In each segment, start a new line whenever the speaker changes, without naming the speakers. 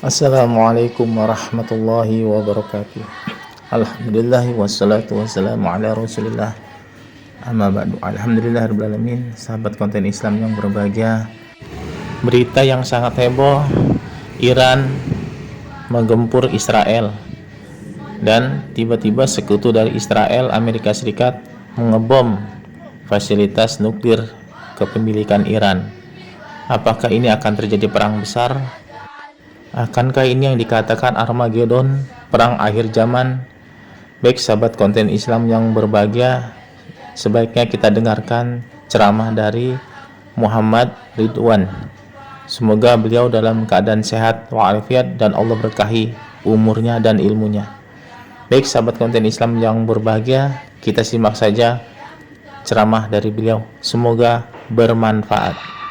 Assalamualaikum warahmatullahi wabarakatuh. Alhamdulillah wassalatu wassalamu ala Rasulillah. Amma ba'du. Alhamdulillahirabbil alamin. Sahabat konten Islam yang berbahagia. Berita yang sangat heboh, Iran menggempur Israel. Dan tiba-tiba sekutu dari Israel, Amerika Serikat, mengebom fasilitas nuklir kepemilikan Iran. Apakah ini akan terjadi perang besar? Akankah ini yang dikatakan Armageddon, perang akhir zaman? Baik sahabat konten Islam yang berbahagia, sebaiknya kita dengarkan ceramah dari Muhammad Ridwan. Semoga beliau dalam keadaan sehat walafiat dan Allah berkahi umurnya dan ilmunya. Baik sahabat konten Islam yang berbahagia, kita simak saja ceramah dari beliau. Semoga bermanfaat.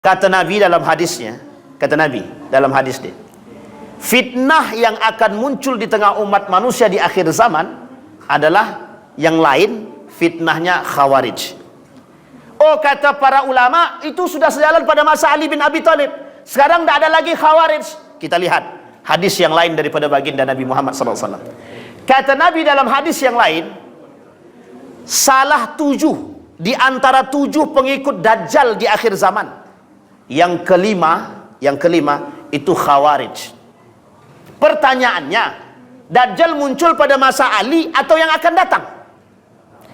Kata Nabi dalam hadisnya, fitnah yang akan muncul di tengah umat manusia di akhir zaman adalah yang lain, fitnahnya Khawarij. Oh, kata para ulama, itu sudah sejalan pada masa Ali bin Abi Thalib. Sekarang tidak ada lagi Khawarij. Kita lihat hadis yang lain daripada baginda Nabi Muhammad SAW. Kata Nabi dalam hadis yang lain, salah 7 di antara 7 pengikut Dajjal di akhir zaman. Yang kelima itu Khawarij. Pertanyaannya, Dajjal muncul pada masa Ali atau yang akan datang?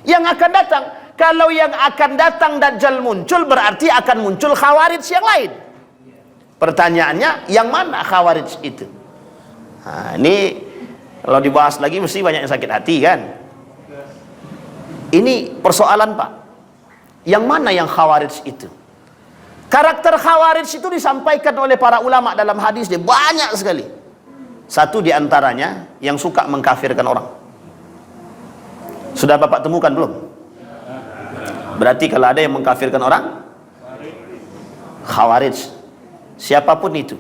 Yang akan datang. Kalau yang akan datang Dajjal muncul, berarti akan muncul Khawarij yang lain. Pertanyaannya, yang mana Khawarij itu? Nah, ini kalau dibahas lagi mesti banyak yang sakit hati kan? Ini persoalan, Pak. Yang mana yang Khawarij itu? Karakter Khawarij itu disampaikan oleh para ulama dalam hadis dia banyak sekali. Satu di antaranya yang suka mengkafirkan orang. Sudah Bapak temukan belum? Berarti kalau ada yang mengkafirkan orang, Khawarij. Siapapun itu.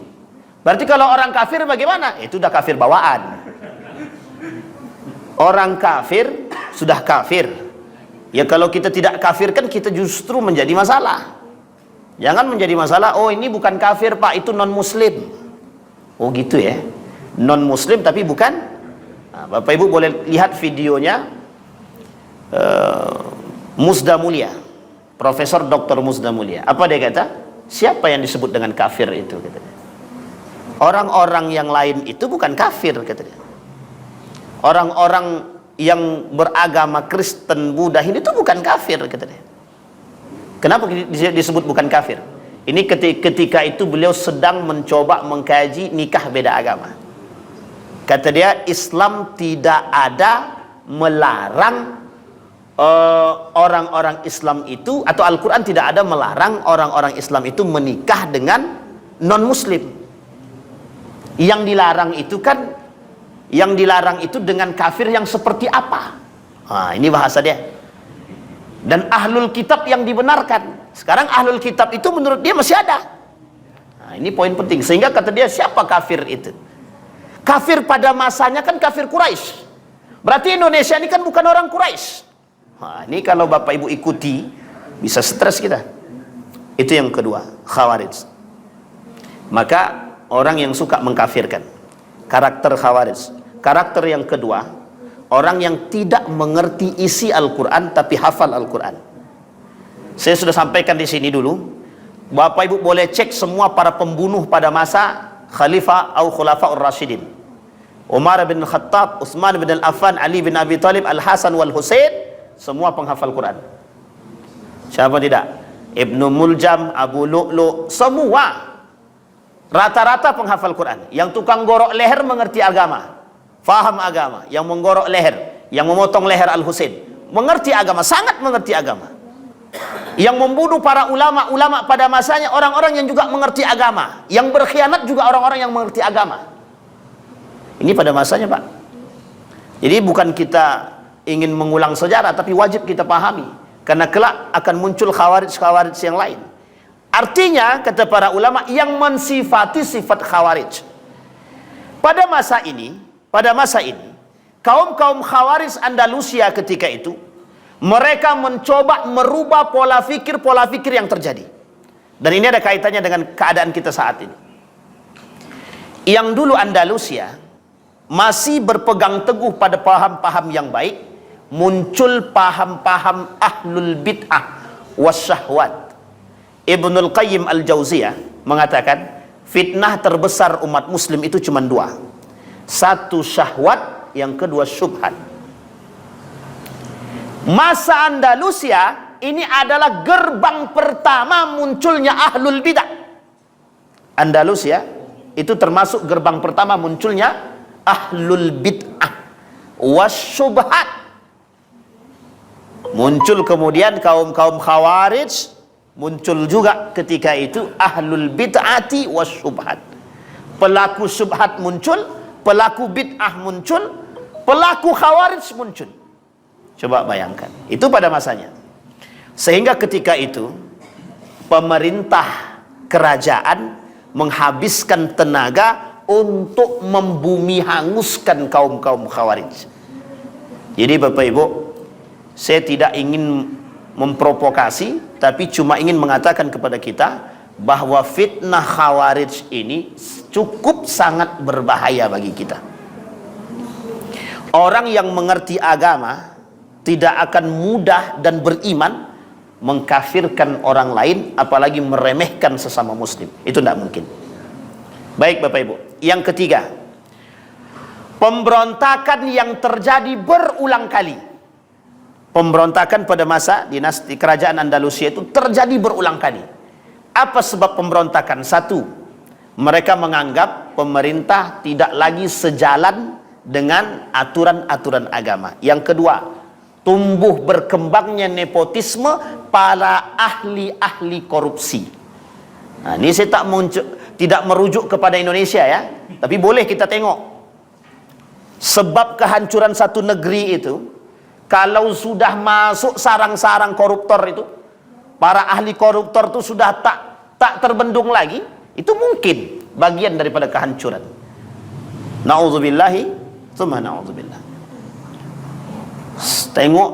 Berarti kalau orang kafir bagaimana? Itu udah kafir bawaan. Orang kafir sudah kafir. Ya kalau kita tidak kafirkan, kita justru menjadi masalah. Jangan menjadi masalah, oh ini bukan kafir Pak, itu non-muslim. Oh gitu ya, non-muslim tapi bukan. Nah, Bapak Ibu boleh lihat videonya Musda Mulia, Profesor Dr. Musda Mulia. Apa dia kata? Siapa yang disebut dengan kafir itu? Orang-orang yang lain itu bukan kafir, kata dia. Orang-orang yang beragama Kristen, Buddha, Hindu itu bukan kafir, kata dia. Kenapa disebut bukan kafir? Ini ketika itu beliau sedang mencoba mengkaji nikah beda agama. Kata dia, Islam tidak ada melarang orang-orang Islam itu, atau Al-Quran tidak ada melarang orang-orang Islam itu menikah dengan non-muslim. Yang dilarang itu dengan kafir yang seperti apa? Nah, ini bahasa dia. Dan ahlul kitab yang dibenarkan. Sekarang ahlul kitab itu menurut dia masih ada. Nah, ini poin penting. Sehingga kata dia, siapa kafir itu? Kafir pada masanya kan kafir Quraisy. Berarti Indonesia ini kan bukan orang Quraisy. Nah, ini kalau Bapak Ibu ikuti, bisa stres kita. Itu yang kedua, Khawarij. Maka orang yang suka mengkafirkan, karakter Khawarij. Karakter yang kedua, orang yang tidak mengerti isi Al-Quran tapi hafal Al-Quran. Saya sudah sampaikan di sini dulu. Bapak Ibu boleh cek semua para pembunuh pada masa Khalifah atau Khulafaur Rasyidin. Umar bin Khattab, Utsman bin Affan, Ali bin Abi Thalib, Al-Hasan wal Husain, semua penghafal Quran. Siapa tidak? Ibnu Muljam, Abu Lu'lu', semua rata-rata penghafal Quran. Yang tukang gorok leher mengerti agama, faham agama. Yang menggorok leher, yang memotong leher Al-Husain, mengerti agama, sangat mengerti agama. Yang membunuh para ulama-ulama pada masanya, orang-orang yang juga mengerti agama. Yang berkhianat juga orang-orang yang mengerti agama. Ini pada masanya, Pak. Jadi bukan kita ingin mengulang sejarah, tapi wajib kita pahami. Karena kelak akan muncul khawarij-khawarij yang lain. Artinya, kata para ulama, yang mensifati sifat khawarij. Pada masa ini, kaum-kaum Khawarij Andalusia ketika itu Mereka mencoba merubah pola fikir yang terjadi. Dan ini ada kaitannya dengan keadaan kita saat ini. Yang dulu Andalusia masih berpegang teguh pada paham-paham yang baik, muncul paham-paham ahlul bid'ah wasyahwat. Ibnul Qayyim al-Jauziyah mengatakan, fitnah terbesar umat muslim itu cuma dua. Satu syahwat, yang kedua syubhat. Masa Andalusia ini adalah gerbang pertama munculnya ahlul bidah. Andalusia itu termasuk gerbang pertama munculnya ahlul bid'ah wasyubhat. Muncul kemudian kaum-kaum khawarij, muncul juga ketika itu ahlul bid'ati wasyubhat. Pelaku syubhat muncul, pelaku bid'ah muncul, pelaku khawarij muncul. Coba bayangkan, itu pada masanya. Sehingga ketika itu pemerintah kerajaan menghabiskan tenaga untuk membumi hanguskan kaum-kaum khawarij. Jadi Bapak Ibu, saya tidak ingin memprovokasi, tapi cuma ingin mengatakan kepada kita bahwa fitnah khawarij ini cukup sangat berbahaya bagi kita. Orang yang mengerti agama tidak akan mudah dan beriman mengkafirkan orang lain, apalagi meremehkan sesama muslim. Itu tidak mungkin. Baik Bapak Ibu, yang ketiga, pemberontakan yang terjadi berulang kali. Pemberontakan pada masa dinasti kerajaan Andalusia itu terjadi berulang kali. Apa sebab pemberontakan? Satu, mereka menganggap pemerintah tidak lagi sejalan dengan aturan-aturan agama. Yang kedua, tumbuh berkembangnya nepotisme para ahli-ahli korupsi. Nah, ini saya tidak merujuk kepada Indonesia ya, tapi boleh kita tengok. Sebab kehancuran satu negeri itu, kalau sudah masuk sarang-sarang koruptor itu, para ahli koruptor itu sudah tak terbendung lagi, itu mungkin bagian daripada kehancuran. Na'udzubillahi, tsumma na'udzubillah. Tengok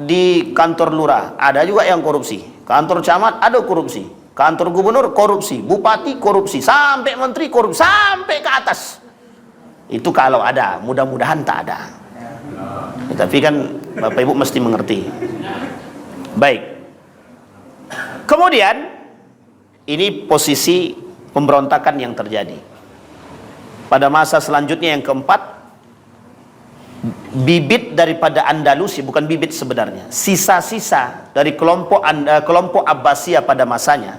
di kantor lurah ada juga yang korupsi, kantor camat ada korupsi, kantor gubernur korupsi, bupati korupsi, sampai menteri korupsi, sampai ke atas. Itu kalau ada, mudah-mudahan tak ada. Tapi kan Bapak Ibu mesti mengerti. Baik. Kemudian ini posisi pemberontakan yang terjadi. Pada masa selanjutnya yang keempat, bibit daripada Andalusia, bukan bibit sebenarnya, sisa-sisa dari kelompok Abbasiyah pada masanya,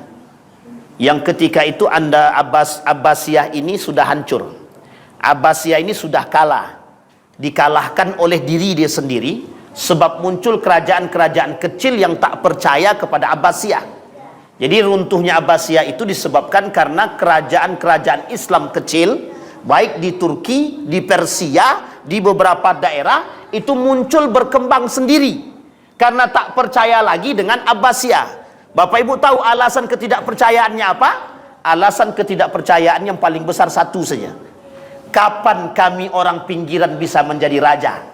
yang ketika itu Abbasiyah ini sudah hancur. Abbasiyah ini sudah kalah, dikalahkan oleh diri dia sendiri, sebab muncul kerajaan-kerajaan kecil yang tak percaya kepada Abbasiyah. Jadi runtuhnya Abbasiyah itu disebabkan karena kerajaan-kerajaan Islam kecil, baik di Turki, di Persia, di beberapa daerah, itu muncul berkembang sendiri karena tak percaya lagi dengan Abbasiyah. Bapak Ibu tahu alasan ketidakpercayaannya apa? Alasan ketidakpercayaan yang paling besar satu saja. Kapan kami orang pinggiran bisa menjadi raja?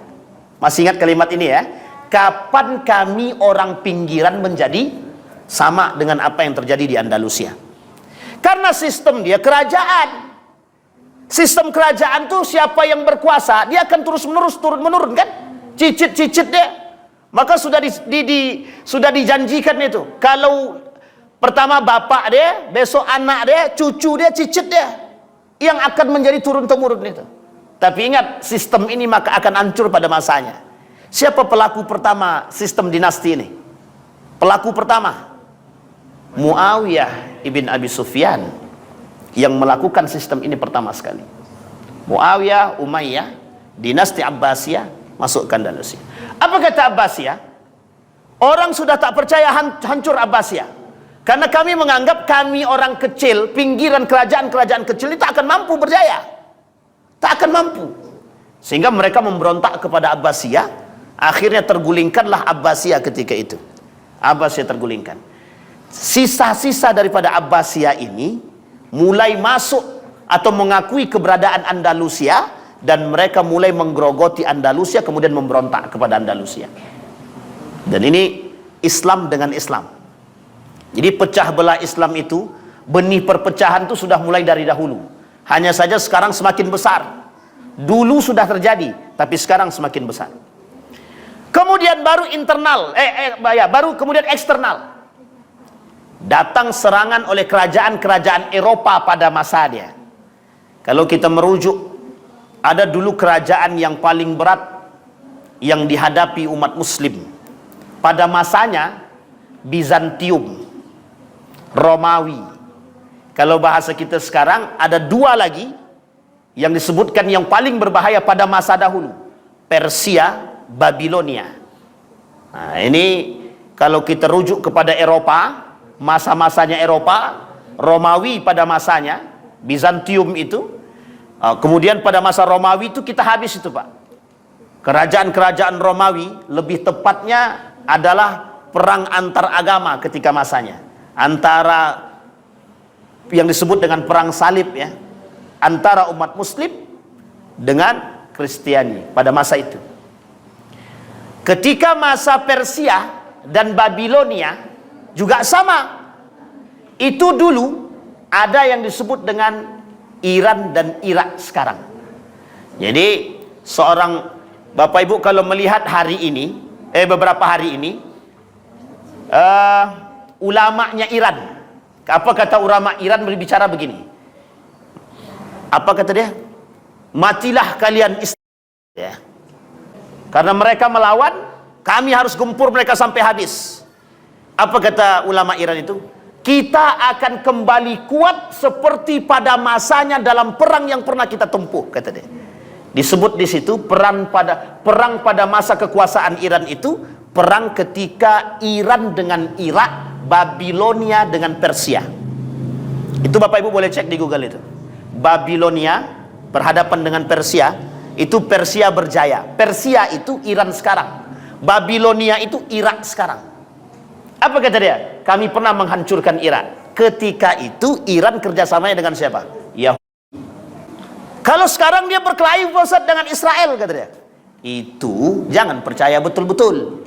Masih ingat kalimat ini ya? Kapan kami orang pinggiran menjadi sama dengan apa yang terjadi di Andalusia? Karena sistem dia kerajaan. Sistem kerajaan tuh siapa yang berkuasa, dia akan terus-menerus turun-menurun kan? Cicit-cicit dia. Maka sudah dijanjikan itu. Kalau pertama bapak dia, besok anak dia, cucu dia, cicit dia yang akan menjadi turun-temurun itu. Tapi ingat, sistem ini maka akan hancur pada masanya. Siapa pelaku pertama sistem dinasti ini? Pelaku pertama Muawiyah ibn Abi Sufyan yang melakukan sistem ini pertama sekali. Muawiyah, Umayyah, dinasti Abbasiyah masuk ke Andalusia. Apa kata Abbasiyah? Orang sudah tak percaya, hancur Abbasiyah. Karena kami menganggap kami orang kecil, pinggiran kerajaan-kerajaan kecil itu akan mampu berjaya. Tak akan mampu. Sehingga mereka memberontak kepada Abbasiyah. Akhirnya tergulingkanlah Abbasiyah ketika itu. Abbasiyah tergulingkan. Sisa-sisa daripada Abbasiyah ini mulai masuk atau mengakui keberadaan Andalusia, dan mereka mulai menggerogoti Andalusia, kemudian memberontak kepada Andalusia. Dan ini Islam dengan Islam. Jadi pecah belah Islam itu, benih perpecahan itu sudah mulai dari dahulu. Hanya saja sekarang semakin besar. Dulu sudah terjadi, tapi sekarang semakin besar. Kemudian baru internal, baru kemudian eksternal. Datang serangan oleh kerajaan-kerajaan Eropa pada masa dia. Kalau kita merujuk, ada dulu kerajaan yang paling berat yang dihadapi umat muslim. Pada masanya, Bizantium, Romawi. Kalau bahasa kita sekarang, ada dua lagi yang disebutkan yang paling berbahaya pada masa dahulu. Persia, Babilonia. Nah, ini kalau kita rujuk kepada Eropa, masa-masanya Eropa, Romawi pada masanya, Bizantium itu, kemudian pada masa Romawi itu kita habis itu Pak. Kerajaan-kerajaan Romawi lebih tepatnya adalah perang antar agama ketika masanya. Antara yang disebut dengan perang salib ya, antara umat muslim dengan Kristiani pada masa itu. Ketika masa Persia dan Babilonia juga sama. Itu dulu ada yang disebut dengan Iran dan Irak sekarang. Jadi seorang Bapak Ibu kalau melihat hari ini, beberapa hari ini, ulamanya Iran. Apa kata ulama Iran berbicara begini? Apa kata dia? Matilah kalian Islam. Ya. Karena mereka melawan, kami harus gempur mereka sampai habis. Apa kata ulama Iran itu? Kita akan kembali kuat seperti pada masanya dalam perang yang pernah kita tempuh, kata dia. Disebut di situ perang pada masa kekuasaan Iran itu perang ketika Iran dengan Irak, Babilonia dengan Persia. Itu Bapak Ibu boleh cek di Google itu. Babilonia berhadapan dengan Persia. Itu Persia berjaya. Persia itu Iran sekarang. Babilonia itu Irak sekarang. Apa kata dia? Kami pernah menghancurkan Irak. Ketika itu Iran kerjasamanya dengan siapa? Yahudi. Kalau sekarang dia berkelahi Ustaz dengan Israel, kata dia. Itu jangan percaya betul-betul.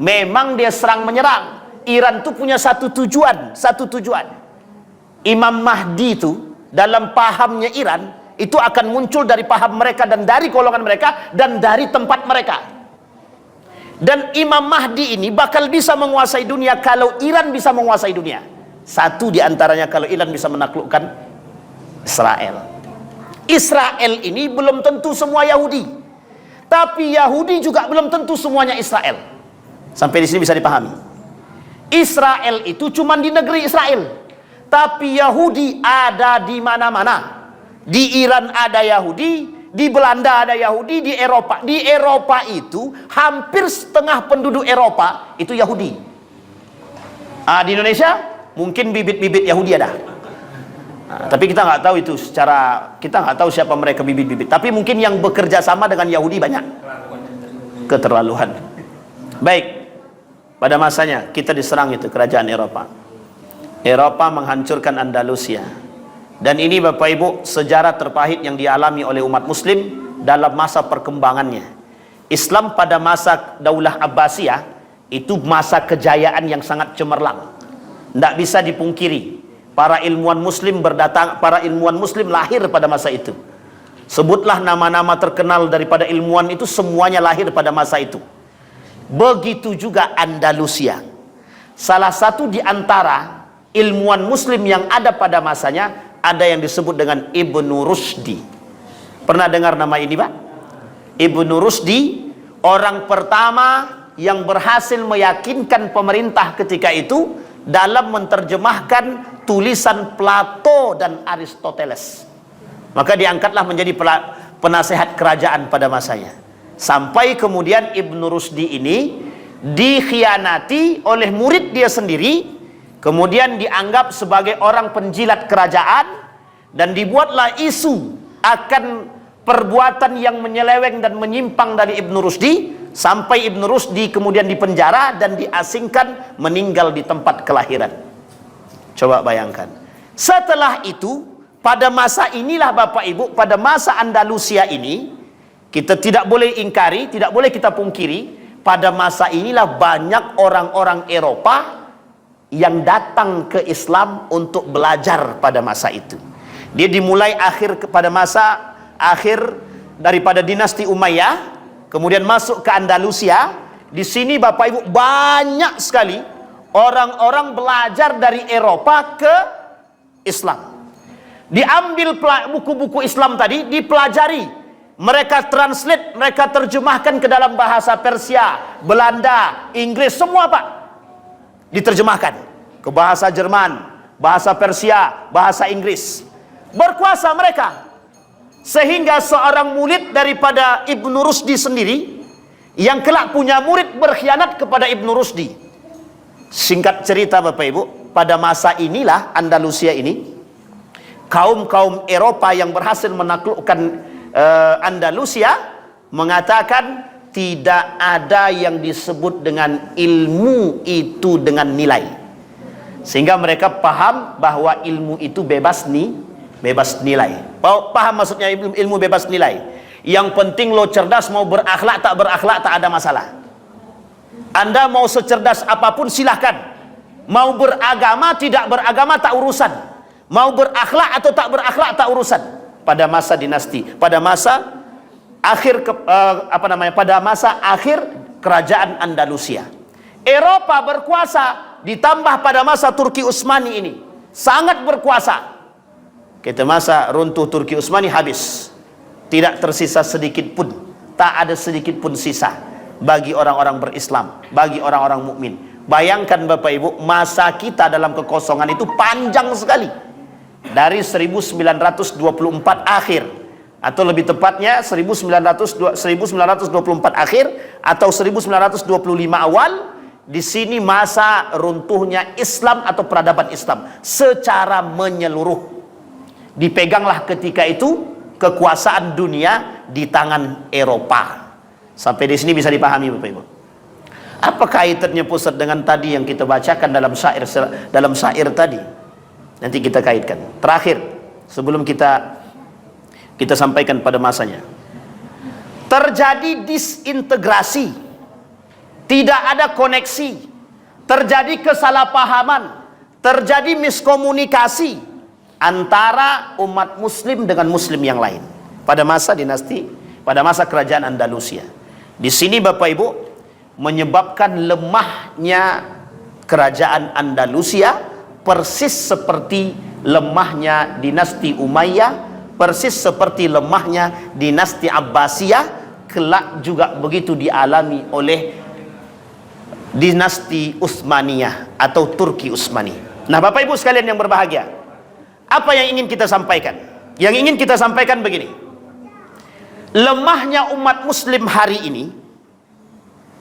Memang dia serang menyerang. Iran itu punya satu tujuan. Imam Mahdi itu dalam pahamnya Iran itu akan muncul dari paham mereka dan dari golongan mereka dan dari tempat mereka. Dan Imam Mahdi ini bakal bisa menguasai dunia kalau Iran bisa menguasai dunia. Satu di antaranya kalau Iran bisa menaklukkan Israel. Israel ini belum tentu semua Yahudi. Tapi Yahudi juga belum tentu semuanya Israel. Sampai di sini bisa dipahami. Israel itu cuma di negeri Israel. Tapi Yahudi ada di mana-mana. Di Iran ada Yahudi, di Belanda ada Yahudi, di Eropa. Di Eropa itu hampir setengah penduduk Eropa itu Yahudi. Di Indonesia mungkin bibit-bibit Yahudi ada. Tapi kita nggak tahu itu kita nggak tahu siapa mereka bibit-bibit. Tapi mungkin yang bekerja sama dengan Yahudi banyak. Keterlaluan. Baik. Pada masanya kita diserang itu kerajaan Eropa. Eropa menghancurkan Andalusia. Dan ini Bapak Ibu sejarah terpahit yang dialami oleh umat muslim dalam masa perkembangannya. Islam pada masa Daulah Abbasiyah itu masa kejayaan yang sangat cemerlang. Tidak bisa dipungkiri. Para ilmuwan muslim lahir pada masa itu. Sebutlah nama-nama terkenal daripada ilmuwan itu, semuanya lahir pada masa itu. Begitu juga Andalusia. Salah satu di antara ilmuwan muslim yang ada pada masanya ada yang disebut dengan Ibnu Rusdi. Pernah dengar nama ini Pak? Ibnu Rusdi orang pertama yang berhasil meyakinkan pemerintah ketika itu dalam menerjemahkan tulisan Plato dan Aristoteles. Maka diangkatlah menjadi penasehat kerajaan pada masanya. Sampai kemudian Ibnu Rusdi ini dikhianati oleh murid dia sendiri, kemudian dianggap sebagai orang penjilat kerajaan, dan dibuatlah isu akan perbuatan yang menyeleweng dan menyimpang dari Ibnu Rusdi, sampai Ibnu Rusdi kemudian dipenjara dan diasingkan, meninggal di tempat kelahiran. Coba bayangkan. Setelah itu, pada masa inilah Bapak Ibu, pada masa Andalusia ini, kita tidak boleh ingkari, tidak boleh kita pungkiri pada masa inilah banyak orang-orang Eropa yang datang ke Islam untuk belajar pada masa itu. Dia dimulai pada masa akhir daripada dinasti Umayyah, kemudian masuk ke Andalusia. Di sini Bapak Ibu banyak sekali orang-orang belajar dari Eropa ke Islam. Diambil buku-buku Islam tadi, dipelajari, mereka translate, mereka terjemahkan ke dalam bahasa Persia, Belanda, Inggris, semua Pak, diterjemahkan ke bahasa Jerman, bahasa Persia, bahasa Inggris. Berkuasa mereka, sehingga seorang murid daripada Ibnu Rusdi sendiri, yang kelak punya murid berkhianat kepada Ibnu Rusdi. Singkat cerita Bapak Ibu, pada masa inilah Andalusia ini, kaum-kaum Eropa yang berhasil menaklukkan Andalusia mengatakan tidak ada yang disebut dengan ilmu itu dengan nilai, sehingga mereka paham bahwa ilmu itu bebas nilai. Paham maksudnya ilmu bebas nilai? Yang penting lo cerdas, mau berakhlak tak ada masalah. Anda mau secerdas apapun silahkan, mau beragama tidak beragama tak urusan, mau berakhlak atau tak berakhlak tak urusan. Pada masa dinasti, pada masa akhir pada masa akhir kerajaan Andalusia, Eropa berkuasa, ditambah pada masa Turki Utsmani ini sangat berkuasa. Kita masa runtuh Turki Utsmani habis, tidak tersisa sedikit pun, tak ada sedikit pun sisa bagi orang-orang berislam, bagi orang-orang mukmin. Bayangkan Bapak Ibu, masa kita dalam kekosongan itu panjang sekali. Dari 1924 akhir, atau lebih tepatnya 1924 akhir atau 1925 awal, di sini masa runtuhnya Islam atau peradaban Islam secara menyeluruh. Dipeganglah ketika itu kekuasaan dunia di tangan Eropa. Sampai di sini bisa dipahami Bapak Ibu. Apa kaitannya pusat dengan tadi yang kita bacakan dalam syair tadi? Nanti kita kaitkan. Terakhir, sebelum kita sampaikan pada masanya, terjadi disintegrasi, tidak ada koneksi, terjadi kesalahpahaman, terjadi miskomunikasi antara umat muslim dengan muslim yang lain pada masa dinasti, pada masa kerajaan Andalusia. Di sini Bapak Ibu, menyebabkan lemahnya kerajaan Andalusia, persis seperti lemahnya dinasti Umayyah, persis seperti lemahnya dinasti Abbasiyah, kelak juga begitu dialami oleh dinasti Utsmaniyah atau Turki Utsmani. Nah Bapak Ibu sekalian yang berbahagia, apa yang ingin kita sampaikan? Yang ingin kita sampaikan begini: lemahnya umat muslim hari ini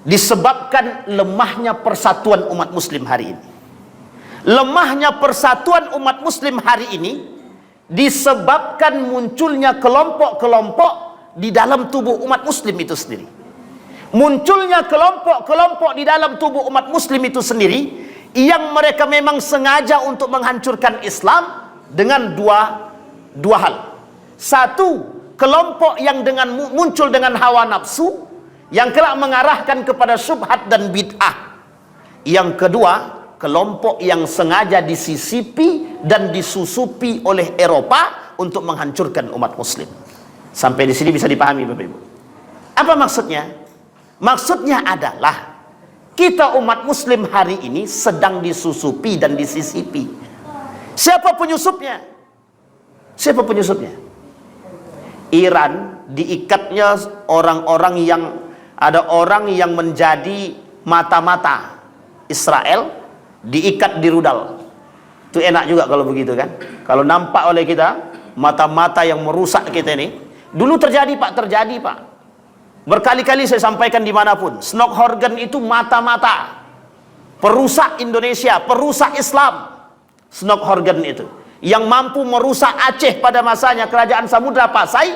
disebabkan lemahnya persatuan umat muslim hari ini. Lemahnya persatuan umat muslim hari ini disebabkan munculnya kelompok-kelompok di dalam tubuh umat muslim itu sendiri. Munculnya kelompok-kelompok di dalam tubuh umat muslim itu sendiri, yang mereka memang sengaja untuk menghancurkan Islam dengan dua hal. Satu, kelompok yang muncul dengan hawa nafsu, yang kelak mengarahkan kepada syubhat dan bid'ah. Yang kedua, kelompok yang sengaja disisipi dan disusupi oleh Eropa untuk menghancurkan umat muslim. Sampai di sini bisa dipahami Bapak Ibu. Apa maksudnya? Maksudnya adalah kita umat muslim hari ini sedang disusupi dan disisipi. Siapa penyusupnya? Siapa penyusupnya? Iran diikatnya orang-orang yang, ada orang yang menjadi mata-mata Israel, diikat di rudal. Itu enak juga kalau begitu kan, kalau nampak oleh kita mata-mata yang merusak kita ini. Dulu terjadi Pak, berkali-kali saya sampaikan dimanapun, Snockhorgen itu mata-mata perusak Indonesia, perusak Islam. Snockhorgen itu yang mampu merusak Aceh pada masanya, kerajaan Samudra Pasai,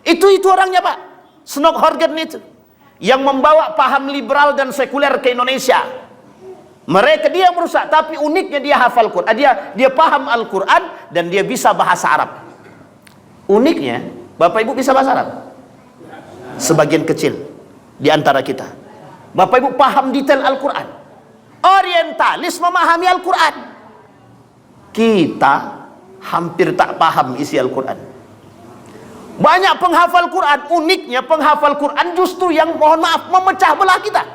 itu orangnya Pak. Snockhorgen itu yang membawa paham liberal dan sekuler ke Indonesia. Mereka dia merusak, tapi uniknya dia hafal Quran, dia paham Al-Quran, dan dia bisa bahasa Arab. Uniknya Bapak Ibu bisa bahasa Arab, sebagian kecil di antara kita. Bapak Ibu paham detail Al-Quran. Orientalis memahami Al-Quran. Kita hampir tak paham isi Al-Quran. Banyak penghafal Quran, uniknya penghafal Quran justru yang mohon maaf memecah belah kita.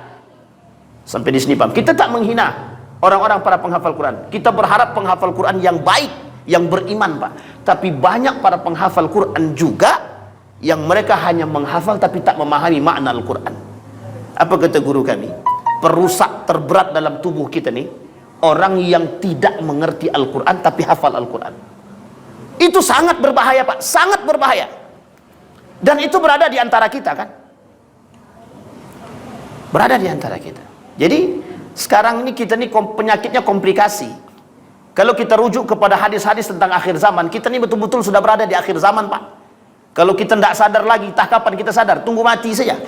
Sampai di sini paham. Kita tak menghina orang-orang para penghafal Quran. Kita berharap penghafal Quran yang baik, yang beriman, Pak. Tapi banyak para penghafal Quran juga yang mereka hanya menghafal tapi tak memahami makna Al-Quran. Apa kata guru kami? Perusak terberat dalam tubuh kita nih, orang yang tidak mengerti Al-Quran tapi hafal Al-Quran. Itu sangat berbahaya, Pak. Sangat berbahaya. Dan itu berada di antara kita, kan? Berada di antara kita. Jadi sekarang ini kita nih penyakitnya komplikasi. Kalau kita rujuk kepada hadis-hadis tentang akhir zaman, kita ini betul-betul sudah berada di akhir zaman, Pak. Kalau kita tidak sadar lagi, entah kapan kita sadar, tunggu mati saja.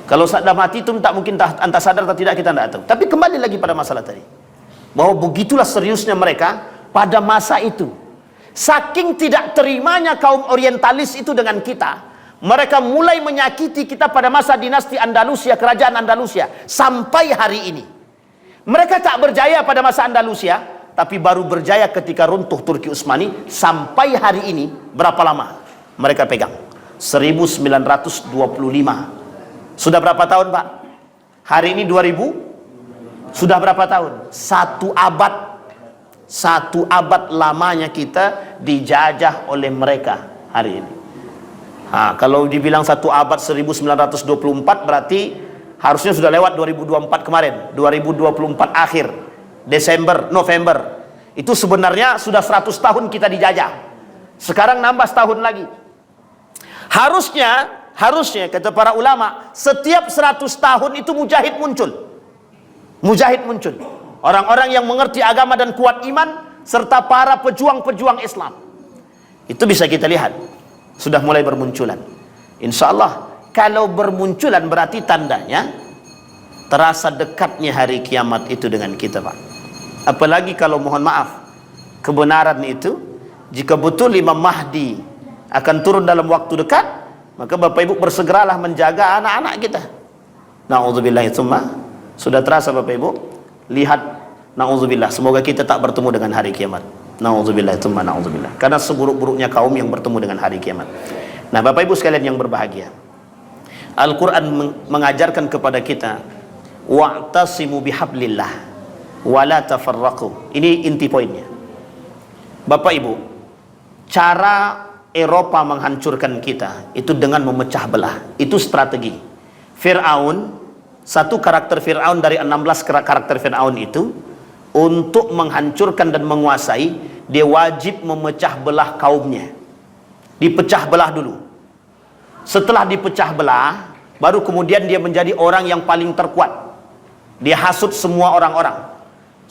Kalau sudah mati itu tak mungkin entah sadar atau tidak, kita tidak tahu. Tapi kembali lagi pada masalah tadi, bahwa begitulah seriusnya mereka pada masa itu. Saking tidak terimanya kaum orientalis itu dengan kita, mereka mulai menyakiti kita pada masa dinasti Andalusia, kerajaan Andalusia, sampai hari ini. Mereka tak berjaya pada masa Andalusia, tapi baru berjaya ketika runtuh Turki Utsmani. Sampai hari ini berapa lama mereka pegang? 1925. Sudah berapa tahun, Pak? Hari ini 2000. Sudah berapa tahun? Satu abad lamanya kita dijajah oleh mereka hari ini. Kalau dibilang satu abad 1924 berarti harusnya sudah lewat 2024 kemarin. 2024 akhir, November. Itu sebenarnya sudah 100 tahun kita dijajah. Sekarang nambah setahun lagi. Harusnya kata para ulama, setiap 100 tahun itu mujahid muncul. Mujahid muncul. Orang-orang yang mengerti agama dan kuat iman, serta para pejuang-pejuang Islam. Itu bisa kita lihat. Sudah mulai bermunculan. Insya Allah, kalau bermunculan berarti tandanya terasa dekatnya hari kiamat itu dengan kita, Pak. Apalagi kalau mohon maaf, kebenaran itu, jika betul Imam Mahdi akan turun dalam waktu dekat, maka Bapak Ibu bersegeralah menjaga anak-anak kita. Na'udzubillah, sudah terasa Bapak Ibu? Lihat, na'udzubillah, semoga kita tak bertemu dengan hari kiamat. Na'udzubillah, na'udzubillah. Karena seburuk-buruknya kaum yang bertemu dengan hari kiamat. Nah, Bapak Ibu sekalian yang berbahagia, Al-Quran mengajarkan kepada kita, wa'tasimu bihablillah wa la tafarraqu. Ini inti poinnya. Bapak Ibu, cara Eropa menghancurkan kita itu dengan memecah belah. Itu strategi. Fir'aun, satu karakter Fir'aun dari 16 karakter Fir'aun itu, untuk menghancurkan dan menguasai, dia wajib memecah belah kaumnya. Dipecah belah dulu. Setelah dipecah belah, baru kemudian dia menjadi orang yang paling terkuat. Dia hasut semua orang-orang.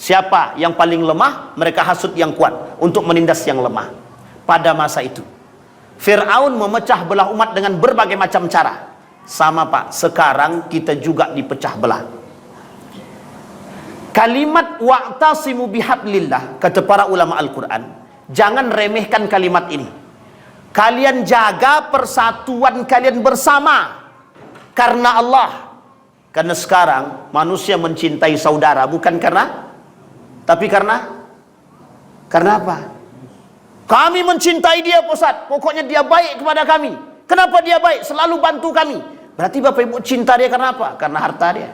Siapa yang paling lemah, mereka hasut yang kuat untuk menindas yang lemah. Pada masa itu Fir'aun memecah belah umat dengan berbagai macam cara. Sama, Pak, sekarang kita juga dipecah belah. Kalimat wa'tasimu bihablillah, kata para ulama Al-Quran, jangan remehkan kalimat ini. Kalian jaga persatuan kalian bersama karena Allah. Karena sekarang manusia mencintai saudara bukan karena, tapi karena apa? Kami mencintai dia, Ustaz. Pokoknya dia baik kepada kami. Kenapa dia baik? Selalu bantu kami. Berarti Bapak Ibu cinta dia karena apa? Karena harta dia.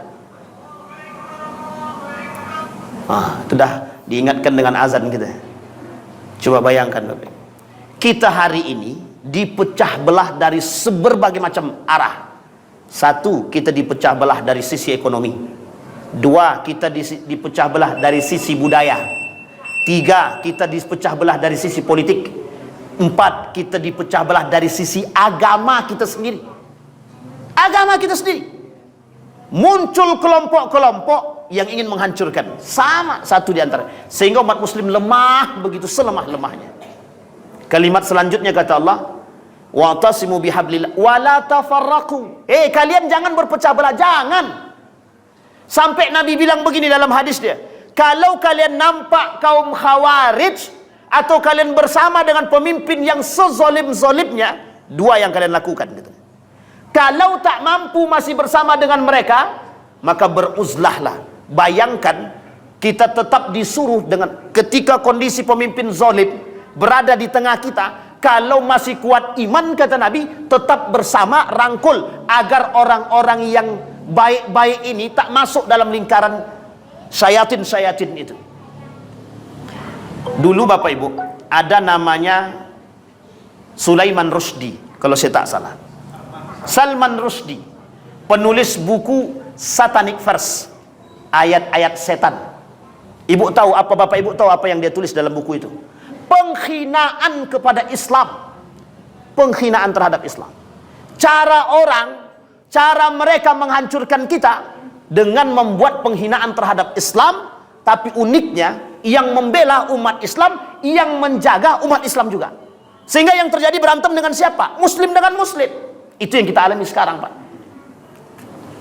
Sudah diingatkan dengan azan kita. Coba bayangkan Bapak Ibu. Kita hari ini dipecah belah dari berbagai macam arah. Satu, kita dipecah belah dari sisi ekonomi. Dua, kita dipecah belah dari sisi budaya. Tiga, kita dipecah belah dari sisi politik. Empat, kita dipecah belah dari sisi agama kita sendiri. Agama kita sendiri. Muncul kelompok-kelompok yang ingin menghancurkan. Sama satu di antara. Sehingga umat muslim lemah, begitu selemah-lemahnya. Kalimat selanjutnya kata Allah, wa'tasimu bihablillah wa la tafarraqu. Kalian jangan berpecah belah, jangan. Sampai Nabi bilang begini dalam hadis dia, kalau kalian nampak kaum Khawarij atau kalian bersama dengan pemimpin yang sezolim-zolimnya, dua yang kalian lakukan gitu. Kalau tak mampu masih bersama dengan mereka, maka beruzlahlah. Bayangkan kita tetap disuruh dengan ketika kondisi pemimpin zalim berada di tengah kita, kalau masih kuat iman kata Nabi, tetap bersama, rangkul agar orang-orang yang baik-baik ini tak masuk dalam lingkaran syayatin-syayatin itu. Dulu Bapak Ibu, ada namanya Sulaiman Rushdie, kalau saya tak salah. Salman Rushdie, penulis buku Satanic Verse, ayat-ayat setan. Ibu tahu apa, Bapak Ibu tahu apa yang dia tulis dalam buku itu? Penghinaan kepada Islam, penghinaan terhadap Islam. Cara mereka menghancurkan kita dengan membuat penghinaan terhadap Islam, tapi uniknya yang membela umat Islam, yang menjaga umat Islam juga. Sehingga yang terjadi berantem dengan siapa? Muslim dengan Muslim. Itu yang kita alami sekarang, Pak.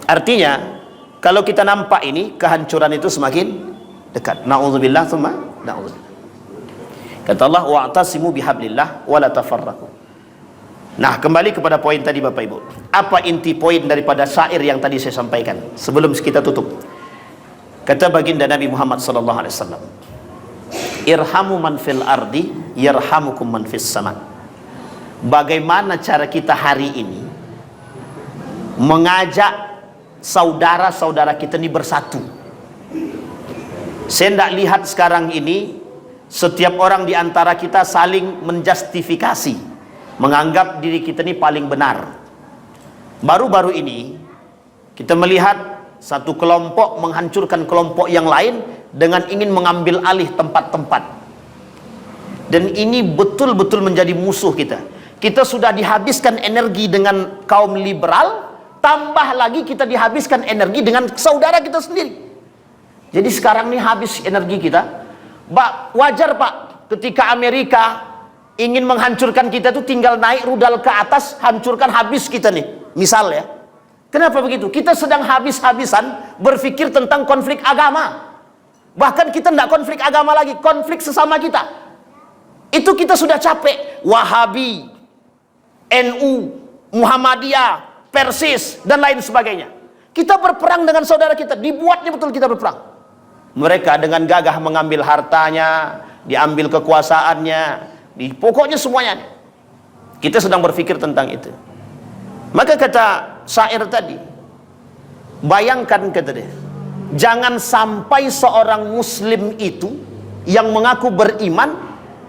Artinya, kalau kita nampak ini, kehancuran itu semakin dekat. Na'udzubillah, tsumma na'udzubillah. Kata Allah, wa'tasimu bihablillah wa la tafarraqu. Nah, kembali kepada poin tadi Bapak Ibu. Apa inti poin daripada syair yang tadi saya sampaikan sebelum kita tutup? Kata baginda Nabi Muhammad sallallahu alaihi wasallam, irhamu man fil ardi yarhamukum man fis sama. Bagaimana cara kita hari ini mengajak saudara-saudara kita ini bersatu? Saya tidak lihat sekarang ini setiap orang di antara kita saling menjustifikasi, menganggap diri kita ini paling benar. Baru-baru ini kita melihat satu kelompok menghancurkan kelompok yang lain dengan ingin mengambil alih tempat-tempat. Dan ini betul-betul menjadi musuh kita. Kita sudah dihabiskan energi dengan kaum liberal, tambah lagi kita dihabiskan energi dengan saudara kita sendiri. Jadi sekarang ini habis energi kita. Wajar Pak, ketika Amerika ingin menghancurkan kita itu tinggal naik rudal ke atas, hancurkan, habis kita nih. Misal ya. Kenapa begitu? Kita sedang habis-habisan berpikir tentang konflik agama. Bahkan kita tidak konflik agama lagi, konflik sesama kita. Itu kita sudah capek. Wahabi, NU, Muhammadiyah, Persis, dan lain sebagainya. Kita berperang dengan saudara kita, dibuatnya betul kita berperang. Mereka dengan gagah mengambil hartanya, diambil kekuasaannya, pokoknya semuanya. Kita sedang berpikir tentang itu. Maka kata syair tadi, bayangkan kata dia, jangan sampai seorang muslim itu yang mengaku beriman,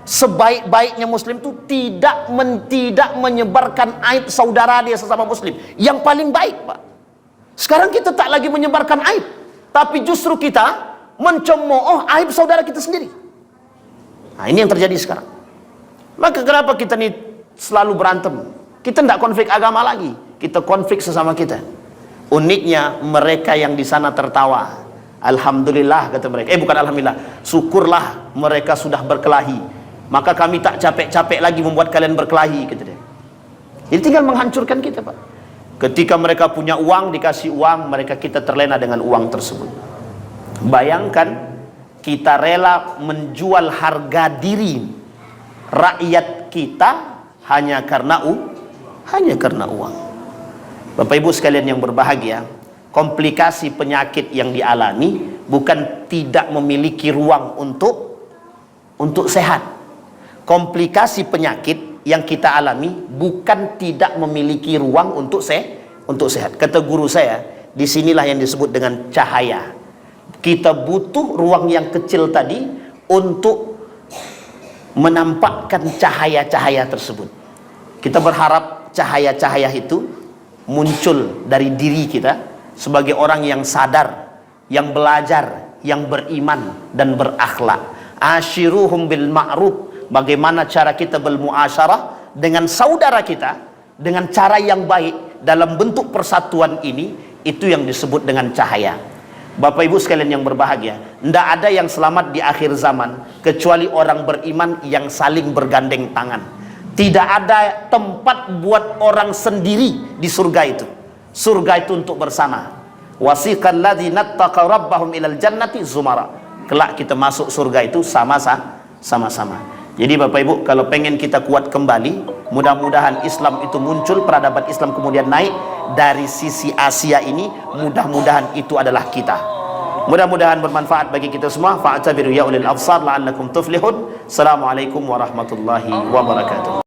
sebaik-baiknya muslim itu tidak menyebarkan aib saudara dia sesama muslim yang paling baik, Pak. Sekarang kita tak lagi menyebarkan aib, tapi justru kita mencemooh aib saudara kita sendiri. Nah, ini yang terjadi sekarang. Maka kenapa kita nih selalu berantem? Kita tidak konflik agama lagi, kita konflik sesama kita. Uniknya mereka yang di sana tertawa. Alhamdulillah kata mereka. Bukan alhamdulillah, syukurlah mereka sudah berkelahi. Maka kami tak capek-capek lagi membuat kalian berkelahi, kata dia. Jadi tinggal menghancurkan kita, Pak. Ketika mereka punya uang, dikasih uang, kita terlena dengan uang tersebut. Bayangkan, kita rela menjual harga diri rakyat kita hanya karena uang. Bapak Ibu sekalian yang berbahagia, komplikasi penyakit yang dialami bukan tidak memiliki ruang untuk sehat. Komplikasi penyakit yang kita alami bukan tidak memiliki ruang untuk sehat. Kata guru saya, disinilah yang disebut dengan cahaya. Kita butuh ruang yang kecil tadi untuk menampakkan cahaya-cahaya tersebut. Kita berharap cahaya-cahaya itu muncul dari diri kita sebagai orang yang sadar, yang belajar, yang beriman dan berakhlak. Ashiruhum bil ma'ruf. Bagaimana cara kita bermuasyarah dengan saudara kita dengan cara yang baik dalam bentuk persatuan ini, itu yang disebut dengan cahaya. Bapak Ibu sekalian yang berbahagia, tidak ada yang selamat di akhir zaman kecuali orang beriman yang saling bergandeng tangan. Tidak ada tempat buat orang sendiri di surga itu. Surga itu untuk bersama. Wasiqal ladzina taqaw rabbahum ilal jannati zumara. Kelak kita masuk surga itu sama-sama. Jadi Bapak Ibu, kalau pengen kita kuat kembali, Mudah-mudahan Islam itu muncul, peradaban Islam kemudian naik dari sisi Asia ini. Mudah-mudahan itu adalah kita. Mudah-mudahan bermanfaat bagi kita semua. Fa'tabiru ya ulil absar la'allakum tuflihun. Assalamualaikum warahmatullahi wabarakatuh.